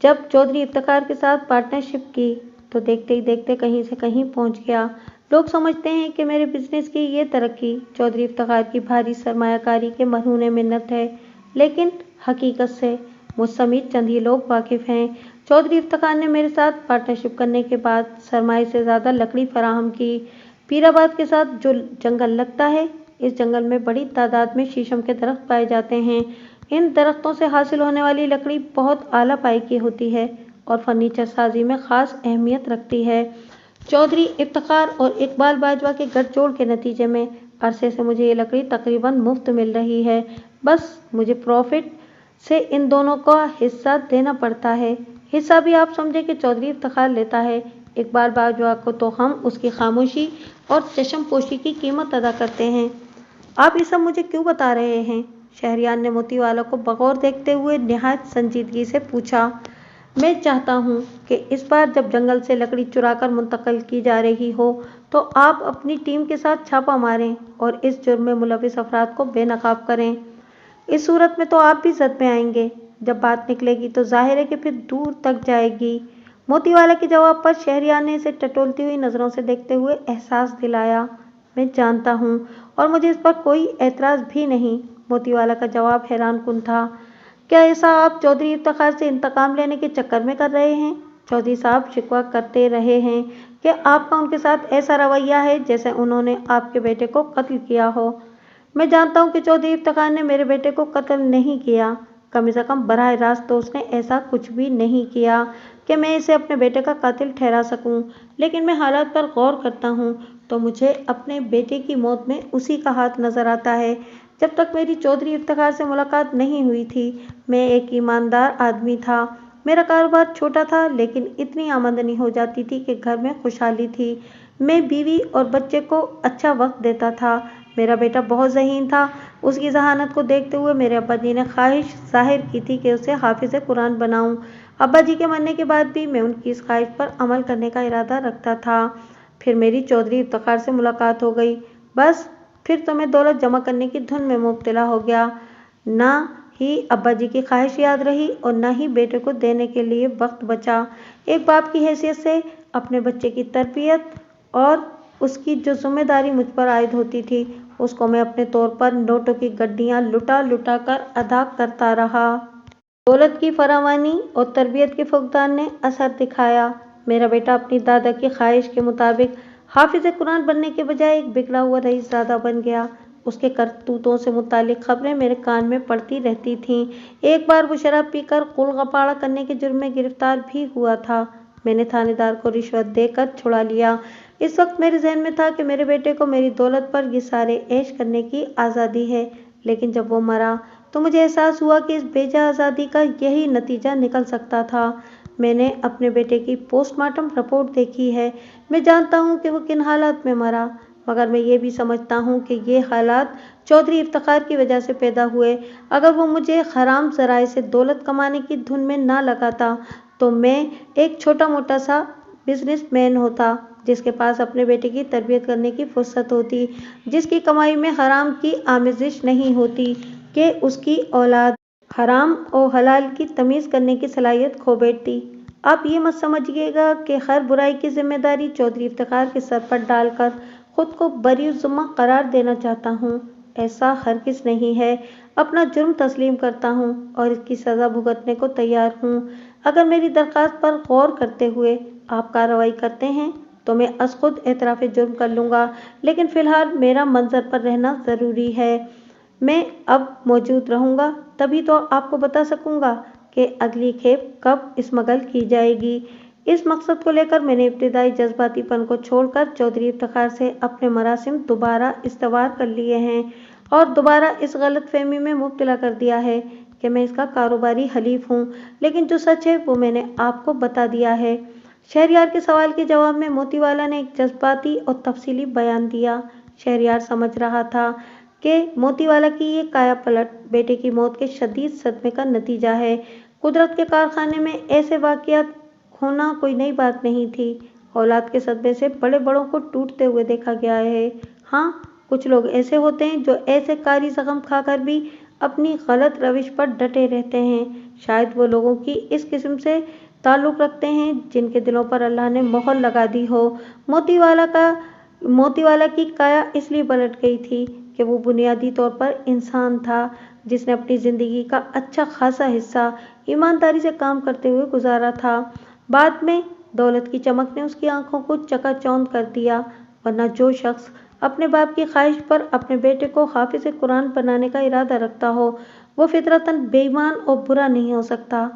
जब चौधरी इफ्तिखार के साथ पार्टनरशिप की तो देखते ही देखते कहीं से कहीं पहुंच गया। लोग समझते हैं कि मेरे बिजनेस की ये तरक्की चौधरी इफ्तिखार की भारी सरमायाकारी के मरहून मिन्नत है, लेकिन हकीकत से मुझ समेत चंद ही लोग वाकिफ हैं। चौधरी इफ्तिखार ने मेरे साथ पार्टनरशिप करने के बाद सरमाए से ज़्यादा लकड़ी फराहम की। पीराबाद के साथ जो जंगल लगता है, इस जंगल में बड़ी तादाद में शीशम के दरख्त पाए जाते हैं। इन दरख्तों से हासिल होने वाली लकड़ी बहुत आला पाई की होती है और फर्नीचर साजी में ख़ास अहमियत रखती है। चौधरी इफ्तिखार और इकबाल बाजवा के गठजोड़ के नतीजे में अरसे से मुझे ये लकड़ी तकरीबन मुफ्त मिल रही है। बस मुझे प्रॉफिट से इन दोनों का हिस्सा देना पड़ता है। हिस्सा भी आप समझे कि चौधरी इफ्तिखार लेता है। इकबाल बाजवा को तो हम उसकी खामोशी और चशमपोशी की कीमत अदा करते हैं। आप ये सब मुझे क्यों बता रहे हैं? शहरयार ने मोतीवाला को बगौर देखते हुए निहायत संजीदगी से पूछा। मैं चाहता हूँ कि इस बार जब जंगल से लकड़ी चुराकर मुंतकिल की जा रही हो तो आप अपनी टीम के साथ छापा मारें और इस जुर्म में मुलविस अफराद को बेनकाब करें। इस सूरत में तो आप भी जद में आएंगे। जब बात निकलेगी तो जाहिर है कि फिर दूर तक जाएगी। मोतीवाला के जवाब पर शहरयार ने इसे टटोलती हुई नज़रों से देखते हुए एहसास दिलाया। मैं जानता हूँ और मुझे इस पर कोई एतराज़ भी नहीं। मोतीवाला का जवाब हैरान कुन था। क्या ऐसा आप चौधरी इफ्तिखार से इंतकाम लेने के चक्कर में कर रहे हैं? चौधरी साहब शिकवा करते रहे हैं कि आपका उनके साथ ऐसा रवैया है जैसे उन्होंने आपके बेटे को कत्ल किया हो। मैं जानता हूँ कि चौधरी इफ्तिखार ने मेरे बेटे को कत्ल नहीं किया, कम से कम बराह रास्त तो उसने ऐसा कुछ भी नहीं किया कि मैं इसे अपने बेटे का कातिल ठहरा सकूं। लेकिन मैं हालात पर गौर करता हूँ तो मुझे अपने बेटे की मौत में उसी का हाथ नज़र आता है। जब तक मेरी चौधरी इफ्तिखार से मुलाकात नहीं हुई थी, मैं एक ईमानदार आदमी था। मेरा कारोबार छोटा था, लेकिन इतनी आमदनी हो जाती थी कि घर में खुशहाली थी। मैं बीवी और बच्चे को अच्छा वक्त देता था। मेरा बेटा बहुत ज़हीन था। उसकी जहानत को देखते हुए मेरे अब्बा जी ने ख्वाहिश जाहिर की थी कि उसे हाफिज़ कुरान बनाऊं। अब्बा जी के मरने के बाद भी मैं उनकी इस ख्वाहिश पर अमल करने का इरादा रखता था। फिर मेरी चौधरी इफ्तिखार से मुलाकात हो गई। बस फिर तो मैं दौलत जमा करने की धुन में मुब्तला हो गया। ना ही अब्बा जी की ख्वाहिश याद रही और न ही बेटे को देने के लिए वक्त बचा। एक बाप की हैसियत से अपने बच्चे की तरबियत और उसकी जो जिम्मेदारी मुझ पर आयद होती थी, उसको मैं अपने तौर पर नोटों की गड्डियाँ लुटा लुटा कर अदा करता रहा। दौलत की फरावानी और तरबियत के फुकदान ने असर दिखाया। मेरा बेटा अपनी दादा की ख्वाहिश के मुताबिक हाफिज़ कुरान बनने के बजाय एक बिगड़ा हुआ रईसज़ादा बन गया। उसके करतूतों से मुतालिक खबरें मेरे कान में पड़ती रहती थीं। एक बार वो शराब पीकर कुलगपाड़ा करने के जुर्म में गिरफ्तार भी हुआ था। मैंने थानेदार को रिश्वत देकर छुड़ा लिया। इस वक्त मेरे जहन में था कि मेरे बेटे को मेरी दौलत पर ये सारे ऐश करने की आज़ादी है, लेकिन जब वो मरा तो मुझे एहसास हुआ कि इस बेजा आज़ादी का यही नतीजा निकल सकता था। मैंने अपने बेटे की पोस्टमार्टम रिपोर्ट देखी है। मैं जानता हूँ कि वो किन हालात में मरा, मगर मैं ये भी समझता हूँ कि ये हालात चौधरी इफ्तिखार की वजह से पैदा हुए। अगर वो मुझे हराम ज़राए से दौलत कमाने की धुन में ना लगाता तो मैं एक छोटा मोटा सा बिजनेसमैन होता, जिसके पास अपने बेटे की तरबियत करने की फुर्सत होती, जिसकी कमाई में हराम की आमेजिश नहीं होती कि उसकी औलाद हराम और हलाल की तमीज़ करने की सलाहियत खो बैठती। आप ये मत समझिएगा कि हर बुराई की जिम्मेदारी चौधरी इफ्तिखार के सर पर डालकर खुद को बरीउज़्ज़िम्मा करार देना चाहता हूँ। ऐसा हरगिज़ नहीं है। अपना जुर्म तस्लीम करता हूँ और इसकी सज़ा भुगतने को तैयार हूँ। अगर मेरी दरख्वास्त पर गौर करते हुए आप कार्रवाई करते हैं तो मैं अज़ खुद एतराफ़ जुर्म कर लूँगा, लेकिन फ़िलहाल मेरा मंजर पर रहना ज़रूरी है। मैं अब मौजूद रहूँगा, तभी तो आपको बता सकूँगा कि अगली खेप कब स्मगल की जाएगी। इस मकसद को लेकर मैंने इब्तिदाई जज्बातीपन को छोड़कर चौधरी इफ्तिखार से अपने मरासिम दोबारा इस्तवार कर लिए हैं और दोबारा इस गलतफहमी में मुब्तला कर दिया है कि मैं इसका कारोबारी हलीफ हूँ, लेकिन जो सच है वो मैंने आपको बता दिया है। शहरयार के सवाल के जवाब में मोतीवाला ने एक जज्बाती और तफसीली बयान दिया। शहरयार समझ रहा था कि मोतीवाला की ये काया पलट बेटे की मौत के शदीद सदमे का नतीजा है। कुदरत के कारखाने में ऐसे वाक़यात होना कोई नई बात नहीं थी। औलाद के सदमे से बड़े बड़ों को टूटते हुए देखा गया है। हाँ, कुछ लोग ऐसे होते हैं जो ऐसे कारी जख्म खाकर भी अपनी गलत रविश पर डटे रहते हैं। शायद वो लोगों की इस किस्म से ताल्लुक़ रखते हैं जिनके दिलों पर अल्लाह ने मोहर लगा दी हो। मोतीवाला की काया इसलिए पलट गई थी कि वो बुनियादी तौर पर इंसान था जिसने अपनी ज़िंदगी का अच्छा खासा हिस्सा ईमानदारी से काम करते हुए गुजारा था। बाद में दौलत की चमक ने उसकी आंखों को चकाचौंध कर दिया, वरना जो शख्स अपने बाप की ख्वाहिश पर अपने बेटे को हाफिज़ कुरान बनाने का इरादा रखता हो, वो फितरतन बेईमान और बुरा नहीं हो सकता।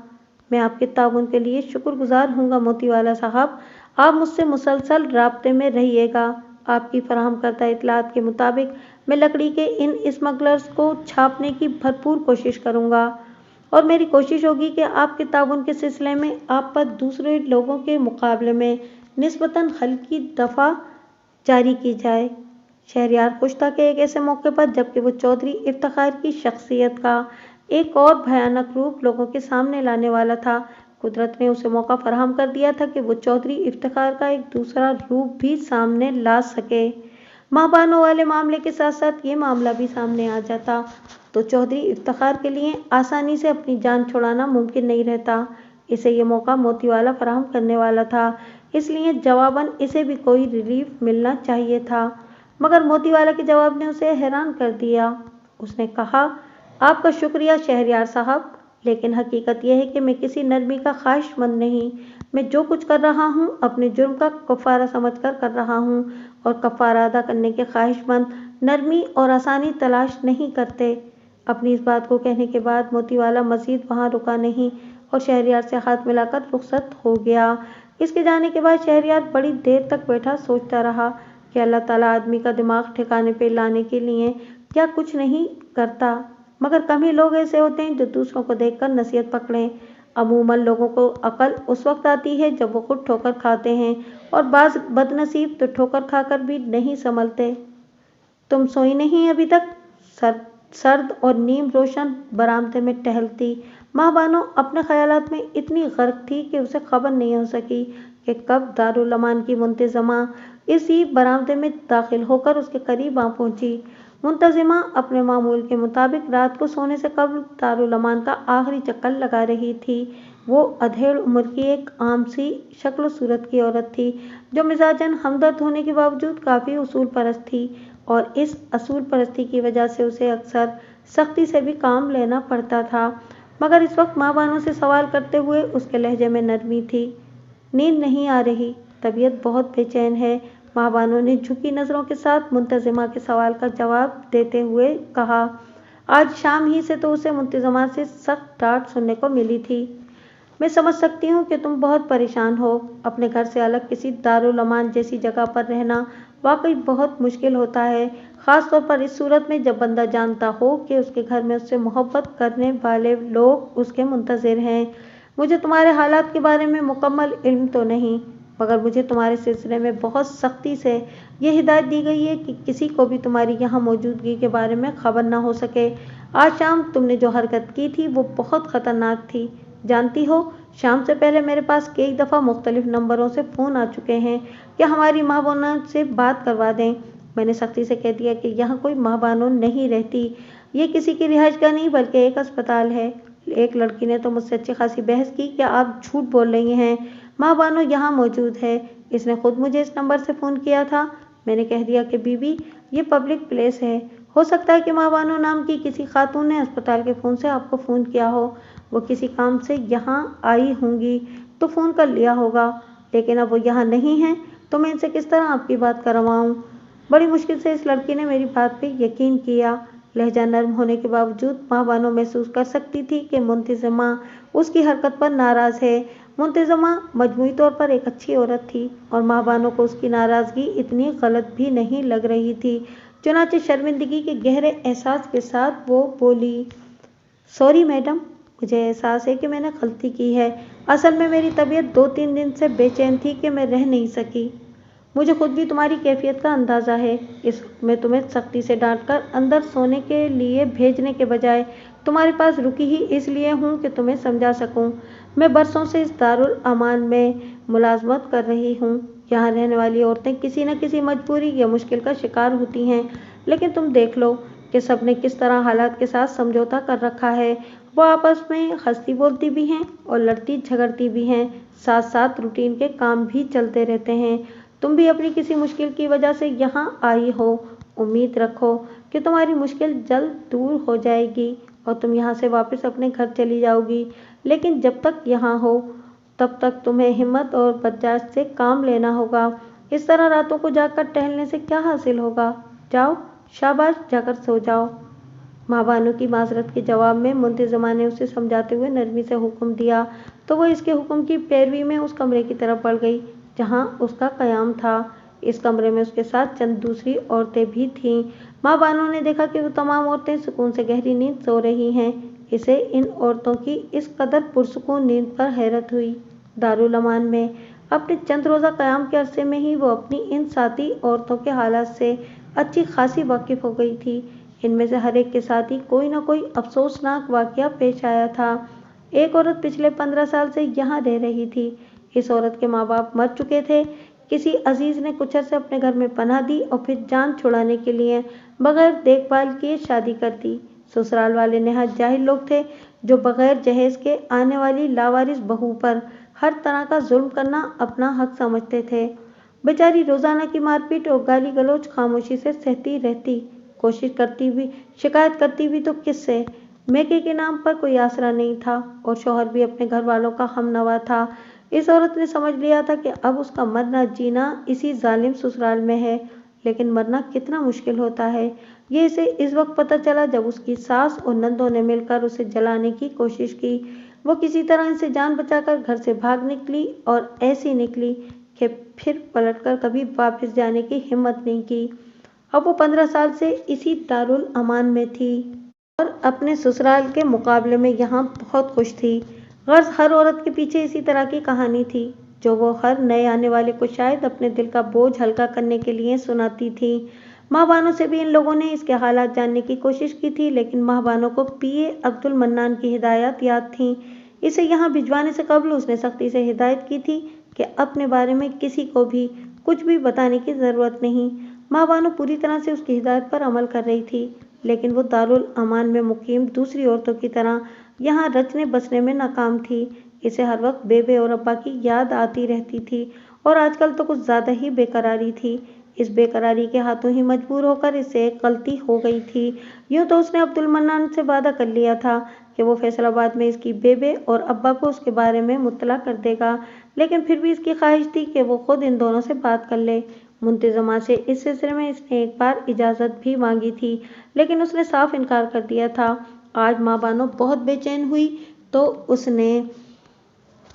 मैं आपके ताउन के लिए शुक्रगुजार हूँगा मोतीवाला साहब। आप मुझसे मुसलसल राब्ते में रहिएगा। आपकी फराहम करदा इतलात के मुताबिक मैं लकड़ी के इन स्मगलर्स को छापने की भरपूर कोशिश करूँगा और मेरी कोशिश होगी कि आपके ताउन के सिलसिले में आप पर दूसरे लोगों के मुकाबले में निस्बतन हल्की दफ़ा जारी की जाए। शहरयार खुश था कि एक ऐसे मौके पर जबकि वो चौधरी इफ्तिखार की शख्सियत का एक और भयानक रूप लोगों के सामने लाने वाला था, कुदरत ने उसे मौका फराहम कर दिया था कि वो चौधरी इफ्तिखार का एक दूसरा रूप भी सामने ला सके। माहबानों वाले मामले के साथ साथ ये मामला भी सामने आ जाता तो चौधरी इफ्तिखार के लिए आसानी से अपनी जान छुड़ाना मुमकिन नहीं रहता। इसे ये मौका मोतीवाला फराहम करने वाला था, इसलिए जवाबन इसे भी कोई रिलीफ मिलना चाहिए था। मगर मोतीवाला के जवाब ने उसे हैरान कर दिया। उसने कहा, आपका शुक्रिया शहरयार साहब, लेकिन हकीकत यह है कि मैं किसी नरमी का ख्वाहिशमंद नहीं। मैं जो कुछ कर रहा हूँ अपने जुर्म का कफ़ारा समझकर कर रहा हूँ और कफ़ारा अदा करने के ख्वाहिशमंद नरमी और आसानी तलाश नहीं करते। अपनी इस बात को कहने के बाद मोतीवाला मज़ीद वहाँ रुका नहीं और शहरयार से हाथ मिलाकर रुखसत हो गया। इसके जाने के बाद शहरयार बड़ी देर तक बैठा सोचता रहा कि अल्लाह ताला आदमी का दिमाग ठिकाने पे लाने के लिए क्या कुछ नहीं करता, मगर कम ही लोग ऐसे होते हैं जो दूसरों को देखकर नसीहत पकड़ें। अमूमन लोगों को अकल उस वक्त आती है जब वो खुद ठोकर खाते हैं और बाज़ बदनसीब तो ठोकर खाकर भी नहीं संभलते। तुम सोई नहीं अभी तक? सर्द और नीम रोशन बरामदे में टहलती माहबानो अपने ख्यालात में इतनी गर्क थी कि उसे खबर नहीं हो सकी कि कब दारुल अमान की मुंतज़िमा इसी बरामदे में दाखिल होकर उसके करीब आ पहुंची। मुंतज़िमा अपने मामूल के मुताबिक रात को सोने से कबल दारुल अमान का आखिरी चक्कर लगा रही थी। वो अधेड़ उम्र की एक आम सी शक्ल सूरत की औरत थी जो मिजाजन हमदर्द होने के बावजूद काफ़ी उसूल परस्त थी और इस असूल परस्ती की वजह से उसे अक्सर सख्ती से भी काम लेना पड़ता था। मगर इस वक्त माँ बानों से सवाल करते हुए उसके लहजे में नरमी थी। नींद नहीं आ रही, तबीयत बहुत बेचैन है, माँ बानों ने झुकी नज़रों के साथ मुंतज़िमा के सवाल का जवाब देते हुए कहा। आज शाम ही से तो उसे मुंतज़िमा से सख्त डांट सुनने को मिली थी। मैं समझ सकती हूँ कि तुम बहुत परेशान हो। अपने घर से अलग किसी दारुल अमान जैसी जगह पर रहना वाकई बहुत मुश्किल होता है, ख़ास तौर पर इस सूरत में जब बंदा जानता हो कि उसके घर में उससे मोहब्बत करने वाले लोग उसके मुंतज़िर हैं। मुझे तुम्हारे हालात के बारे में मुकम्मल इल्म तो नहीं, मगर मुझे तुम्हारे सिलसिले में बहुत सख्ती से ये हिदायत दी गई है कि किसी को भी तुम्हारी यहाँ मौजूदगी के बारे में खबर ना हो सके। आज शाम तुमने जो हरकत की थी वो बहुत ख़तरनाक थी। जानती हो, शाम से पहले मेरे पास कई दफ़ा मुख्तलिफ नंबरों से फ़ोन आ चुके हैं कि हमारी माहबानों से बात करवा दें। मैंने सख्ती से कह दिया कि यहाँ कोई माहबानों नहीं रहती, ये किसी की रिहाइशगाह नहीं बल्कि एक अस्पताल है। एक लड़की ने तो मुझसे अच्छी खासी बहस की कि आप झूठ बोल रही हैं, माहबानो यहाँ मौजूद है, इसने खुद मुझे इस नंबर से फ़ोन किया था। मैंने कह दिया कि बीबी ये पब्लिक प्लेस है, हो सकता है कि माहबानो नाम की किसी खातून ने अस्पताल के फ़ोन से आपको फ़ोन किया हो, वो किसी काम से यहाँ आई होंगी तो फ़ोन कर लिया होगा, लेकिन अब वो यहाँ नहीं है तो मैं इनसे किस तरह आपकी बात करवाऊँ। बड़ी मुश्किल से इस लड़की ने मेरी बात पे यकीन किया। लहजा नर्म होने के बावजूद माहबानो महसूस कर सकती थी कि मुंतज़िमा उसकी हरकत पर नाराज़ है मुंतज़िमा मजमूई तौर पर एक अच्छी औरत थी और माँ बानो को उसकी नाराज़गी इतनी गलत भी नहीं लग रही थी। चुनांचे शर्मिंदगी के गहरे एहसास के साथ वो बोली, सॉरी मैडम, मुझे एहसास है कि मैंने गलती की है। असल में मेरी तबीयत 2-3 दिन से बेचैन थी कि मैं रह नहीं सकी। मुझे खुद भी तुम्हारी कैफियत का अंदाज़ा है। इस वक्त मैं तुम्हें सख्ती से डांटकर अंदर सोने के लिए भेजने के बजाय तुम्हारे पास रुकी ही इसलिए हूँ कि तुम्हें समझा सकूँ। मैं बरसों से इस दारुल अमान में मुलाजमत कर रही हूँ। यहाँ रहने वाली औरतें किसी न किसी मजबूरी या मुश्किल का शिकार होती हैं, लेकिन तुम देख लो कि सब ने किस तरह हालात के साथ समझौता कर रखा है। वो आपस में हंसती बोलती भी हैं और लड़ती झगड़ती भी हैं, साथ साथ रूटीन के काम भी चलते रहते हैं। तुम भी अपनी किसी मुश्किल की वजह से यहाँ आई हो। उम्मीद रखो कि तुम्हारी मुश्किल जल्द दूर हो जाएगी और तुम यहाँ से वापस अपने घर चली जाओगी। लेकिन जब तक यहाँ हो तब तक तुम्हें हिम्मत और बर्दाश्त से काम लेना होगा। इस तरह रातों को जाकर टहलने से क्या हासिल होगा? जाओ, शाबाश, जाकर सो जाओ। माँ बानो की माजरत के जवाब में मुंतज़िमा ने उसे समझाते हुए नरमी से हुक्म दिया, तो वो इसके हुक्म की पैरवी में उस कमरे की तरफ बढ़ गई जहाँ उसका कयाम था। इस कमरे में उसके साथ चंद दूसरी औरतें भी थीं। माँ बानो ने देखा कि वो तमाम औरतें सुकून से गहरी नींद सो रही हैं। इसे इन औरतों की इस कदर पुरसुकून नींद पर हैरत हुई। दारुल अमान में अपने चंद रोज़ा क़याम के अरसे में ही वो अपनी इन साथी औरतों के हालात से अच्छी खासी वाकिफ़ हो गई थी। इनमें से हर एक के साथ ही कोई न कोई अफसोसनाक वाक़या पेश आया था। एक औरत पिछले 15 साल से यहाँ रह रही थी। इस औरत के माँ बाप मर चुके थे। किसी अजीज़ ने कुछ अरसे अपने घर में पनाह दी और फिर जान छुड़ाने के लिए बगैर देखभाल किए शादी कर दी। ससुराल वाले नहायत जाहिल लोग थे जो बगैर जहेज के आने वाली लावारिस बहू पर हर तरह का जुल्म करना अपना हक समझते थे। बेचारी रोज़ाना की मारपीट और गाली गलौज खामोशी से सहती रहती, कोशिश करती भी, शिकायत करती भी तो किससे? मैके के नाम पर कोई आसरा नहीं था और शौहर भी अपने घर वालों का हमनवा था। इस औरत ने समझ लिया था कि अब उसका मरना जीना इसी जालिम ससुराल में है, लेकिन मरना कितना मुश्किल होता है ये इसे इस वक्त पता चला जब उसकी सास और नंदों ने मिलकर उसे जलाने की कोशिश की। वो किसी तरह इनसे जान बचाकर घर से भाग निकली और ऐसी निकली कि फिर पलटकर कभी वापस जाने की हिम्मत नहीं की। अब वो 15 साल से इसी दारुल अमान में थी और अपने ससुराल के मुकाबले में यहाँ बहुत खुश थी। गर्ज हर औरत के पीछे इसी तरह की कहानी थी जो वो हर नए आने वाले को शायद अपने दिल का बोझ हल्का करने के लिए सुनाती थी। माँ बानो से भी इन लोगों ने इसके हालात जानने की कोशिश की थी, लेकिन माँ बानो को पीए अब्दुल मन्नान की हिदायत याद थी। इसे यहाँ भिजवाने से कबल उसने सख्ती से हिदायत की थी कि अपने बारे में किसी को भी कुछ भी बताने की ज़रूरत नहीं। माँ बानो पूरी तरह से उसकी हिदायत पर अमल कर रही थी, लेकिन वो दारुल अमान में मुकीम दूसरी औरतों की तरह यहाँ रचने बसने में नाकाम थी। इसे हर वक्त बेबे और अब्बा की याद आती रहती थी और आजकल तो कुछ ज़्यादा ही बेकरारी थी। इस बेकरारी के हाथों ही मजबूर होकर इससे एक गलती हो गई थी। यूँ तो उसने अब्दुल मन्नान से वादा कर लिया था कि वो फैसलाबाद में इसकी बेबे और अब्बा को उसके बारे में मुत्तला कर देगा, लेकिन फिर भी इसकी ख्वाहिश थी कि वो खुद इन दोनों से बात कर ले। मुंतज़िमा से इस सिलसिले में इसने एक बार इजाज़त भी मांगी थी, लेकिन उसने साफ इनकार कर दिया था। आज माँ बानो बहुत बेचैन हुई तो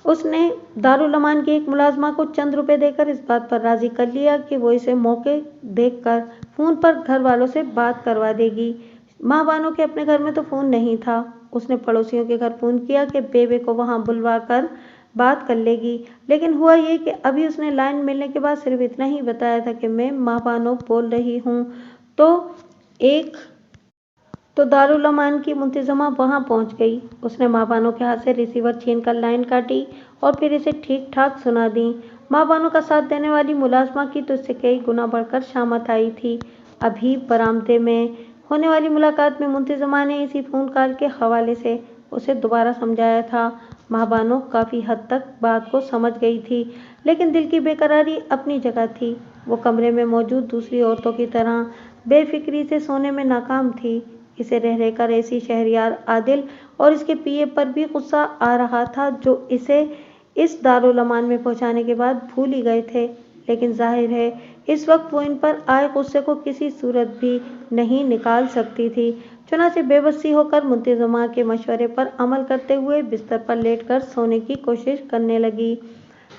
उसने दारुल अमान की एक मुलाजमा को चंद रुपए देकर इस बात पर राजी कर लिया कि वो इसे मौके देखकर फ़ोन पर घर वालों से बात करवा देगी। माँ बानो के अपने घर में तो फ़ोन नहीं था। उसने पड़ोसियों के घर फ़ोन किया कि बेबे को वहाँ बुलवा कर बात कर लेगी, लेकिन हुआ ये कि अभी उसने लाइन मिलने के बाद सिर्फ इतना ही बताया था कि मैं माँ बानो बोल रही हूँ। तो दारुल अमान की मुंतज़िमा वहाँ पहुँच गई। उसने माँ बानो के हाथ से रिसीवर छीनकर लाइन काटी और फिर इसे ठीक ठाक सुना दी। माँ बानो का साथ देने वाली मुलाजमा की तो इससे कई गुना बढ़कर शामत आई थी। अभी बरामदे में होने वाली मुलाकात में मुंतज़िमा ने इसी फ़ोन कॉल के हवाले से उसे दोबारा समझाया था। माँ बानो काफ़ी हद तक बात को समझ गई थी, लेकिन दिल की बेकरारी अपनी जगह थी। वो कमरे में मौजूद दूसरी औरतों की तरह बेफिक्री से सोने में नाकाम थी। इसे रह रहकर ऐसी शहरयार आदिल और इसके पीए पर भी गुस्सा आ रहा था जो इसे इस दारुल अमान में पहुंचाने के बाद भूल ही गए थे, लेकिन जाहिर है इस वक्त वो इन पर आए गुस्से को किसी सूरत भी नहीं निकाल सकती थी। चुनाचे बेबसी होकर मुंतजिमा के मशवरे पर अमल करते हुए बिस्तर पर लेटकर सोने की कोशिश करने लगी।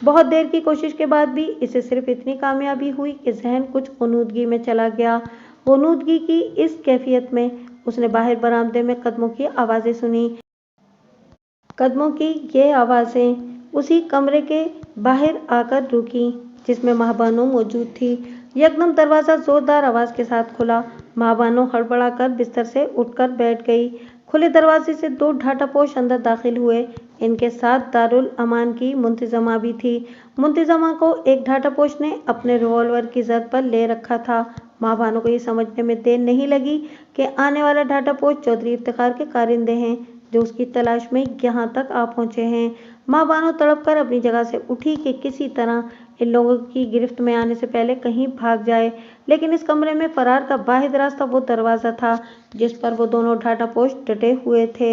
बहुत देर की कोशिश के बाद भी इसे सिर्फ इतनी कामयाबी हुई कि जहन कुछ गुनूदगी में चला गया। गुनूदगी की इस कैफियत में उसने बाहर बरामदे में कदमों की आवाज़ें सुनी। कदमों की ये आवाज़ें उसी कमरे के बाहर आकर रुकी जिसमें महाबानो मौजूद थी। यकदम दरवाज़ा ज़ोरदार आवाज़ के साथ खुला। महाबानो हड़बड़ाकर बिस्तर से उठकर बैठ गई। खुले दरवाजे से दो ढाठापोश अंदर दाखिल हुए। इनके साथ दारुल अमान की मुंतजिमा भी थी। मुंतजिमा को एक ढाठापोश ने अपने रिवॉल्वर की जद पर ले रखा था। महाबानो को ये समझने में देर नहीं लगी कि आने वाला ढाठापोश चौधरी इफ्तिखार के कारिंदे हैं जो उसकी तलाश में यहाँ तक आ पहुँचे हैं। महाबानो तड़प कर अपनी जगह से उठी कि किसी तरह इन लोगों की गिरफ्त में आने से पहले कहीं भाग जाए, लेकिन इस कमरे में फरार का वाहिद रास्ता वो दरवाज़ा था जिस पर वो दोनों ढाठापोश डटे हुए थे।